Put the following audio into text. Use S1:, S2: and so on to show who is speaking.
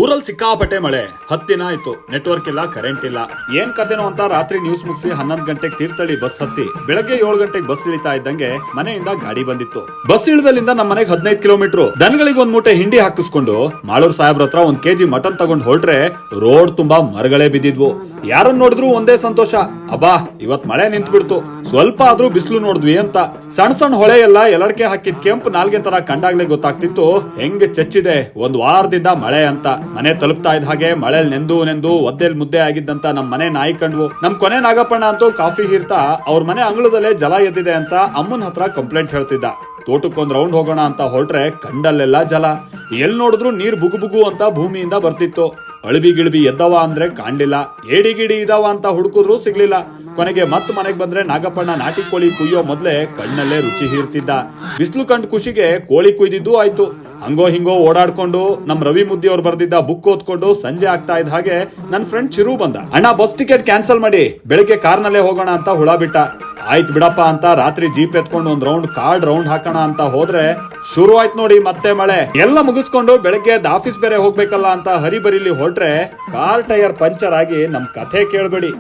S1: ಊರಲ್ಲಿ ಸಿಕ್ಕಾಪಟ್ಟೆ ಮಳೆ. 10 ದಿನ ಆಯ್ತು, ನೆಟ್ವರ್ಕ್ ಇಲ್ಲ, ಕರೆಂಟ್ ಇಲ್ಲ. ಏನ್ ಕತೆನೋ ಅಂತ ರಾತ್ರಿ ನ್ಯೂಸ್ ಮುಗಿಸಿ 11 ಗಂಟೆಗೆ ತೀರ್ಥಹಳ್ಳಿ ಬಸ್ ಹತ್ತಿ ಬೆಳಗ್ಗೆ 7 ಗಂಟೆಗೆ ಬಸ್ ಇಳಿತಾ ಇದ್ದಂಗೆ ಮನೆಯಿಂದ ಗಾಡಿ ಬಂದಿತ್ತು. ಬಸ್ ಇಳಿದಲ್ಲಿಂದ ನಮ್ಮ ಮನೆಗೆ 15 ಕಿಲೋಮೀಟರ್. ದನಗಳಿಗೆ ಒಂದ್ ಮೂಟೆ ಹಿಂಡಿ ಹಾಕಿಸ್ಕೊಂಡು ಮಾಳೂರ್ ಸಾಹೇಬ್ರ ಹತ್ರ 1 kg ಮಟನ್ ತಗೊಂಡ್ ಹೊರಟ್ರೆ ರೋಡ್ ತುಂಬಾ ಮರಗಳೇ ಬಿದ್ದಿದ್ವು. ಯಾರನ್ನ ನೋಡಿದ್ರು ಒಂದೇ ಸಂತೋಷ, ಅಬ್ಬಾ ಇವತ್ ಮಳೆ ನಿಂತ್ ಬಿಡ್ತು, ಸ್ವಲ್ಪ ಆದ್ರೂ ಬಿಸಿಲು ನೋಡಿದ್ವಿ ಅಂತ. ಸಣ್ಣ ಸಣ್ಣ ಹೊಳೆ ಎಲ್ಲ ಎಲಡ್ಕೆ ಹಾಕಿದ್ ಕೆಂಪು ನಾಲ್ಗೆ ತರ ಕಂಡಾಗ್ಲೇ ಗೊತ್ತಾಗ್ತಿತ್ತು ಹೆಂಗ್ ಚೆಚ್ಚಿದೆ ಒಂದ್ ವಾರದಿಂದ ಮಳೆ ಅಂತ. ಮನೆ ತಲುಪ್ತಾ ಇದ್ದ ಹಾಗೆ ಮಳೆಲ್ ನೆಂದು ಒದ್ದೆಲ್ ಮುದ್ದೆ ಆಗಿದ್ದಂತ ನಮ್ ಮನೆ ನಾಯಿ ಕಂಡ್ವು. ನಮ್ ಕೊನೆ ನಾಗಪ್ಪಣ್ಣ ಅಂತೂ ಕಾಫಿ ಹೀರ್ತಾ ಅವ್ರ ಮನೆ ಅಂಗಳದಲ್ಲೇ ಜಲ ಎದ್ದಿದೆ ಅಂತ ಅಮ್ಮನ ಹತ್ರ ಕಂಪ್ಲೇಂಟ್ ಹೇಳ್ತಿದ್ದ. ತೋಟಕ್ಕೊಂದ್ ರೌಂಡ್ ಹೋಗೋಣ ಅಂತ ಹೊರಟ್ರೆ ಕಂಡಲ್ಲೆಲ್ಲ ಜಲ, ಎಲ್ ನೋಡಿದ್ರು ನೀರ್ ಬುಗು ಅಂತ ಭೂಮಿಯಿಂದ ಬರ್ತಿತ್ತು. ಅಳಬಿ ಗಿಳಬಿ ಎದ್ದವ ಅಂದ್ರೆ ಕಾಣ್ಲಿಲ್ಲ, ಏಡಿ ಗಿಡಿ ಇದಾವ ಅಂತ ಹುಡುಕಿದ್ರು ಸಿಗ್ಲಿಲ್ಲ. ಕೊನೆಗೆ ಮತ್ ಮನೆಗ್ ಬಂದ್ರೆ ನಾಗಪ್ಪಣ್ಣ ನಾಟಿ ಕೋಳಿ ಕುಯ್ಯೋ ಮೊದ್ಲೇ ಕಣ್ಣಲ್ಲೇ ರುಚಿ ಹೀರ್ತಿದ್ದ. ಬಿಸಿಲು ಕಂಡ್ ಖುಷಿಗೆ ಕೋಳಿ ಕುಯ್ದಿದ್ದು ಆಯ್ತು. ಹಂಗೋ ಹಿಂಗೋ ಓಡಾಡ್ಕೊಂಡು ನಮ್ ರವಿ ಮುದ್ದಿ ಅವ್ರು ಬರ್ದಿದ್ದ ಬುಕ್ ಓದ್ಕೊಂಡು ಸಂಜೆ ಆಗ್ತಾ ಇದ್ದ ಹಾಗೆ ನನ್ ಫ್ರೆಂಡ್ ಚಿರು ಬಂದ. ಅಣ್ಣ ಬಸ್ ಟಿಕೆಟ್ ಕ್ಯಾನ್ಸಲ್ ಮಾಡಿ, ಬೆಳಿಗ್ಗೆ ಕಾರ್ನಲ್ಲೇ ಹೋಗೋಣ ಅಂತ ಹುಳ ಬಿಟ್ಟ. ಆಯ್ತು ಬಿಡಪ್ಪ ಅಂತ ರಾತ್ರಿ ಜೀಪ್ ಎತ್ಕೊಂಡು ಒಂದ್ ರೌಂಡ್ ಹಾಕೋಣ ಅಂತ ಹೋದ್ರೆ ಶುರು ಆಯ್ತು ನೋಡಿ ಮತ್ತೆ ಮಳೆ. ಎಲ್ಲ ಮುಗಿಸ್ಕೊಂಡು ಬೆಳಗ್ಗೆ ಆಫೀಸ್ ಬೇರೆ ಹೋಗ್ಬೇಕಲ್ಲ ಅಂತ ಹರಿಬರಿಲಿ ಹೊರಟ್ರೆ ಕಾರ್ ಟೈರ್ ಪಂಚರ್ ಆಗಿ ನಮ್ ಕಥೆ ಕೇಳ್ಬೇಡಿ.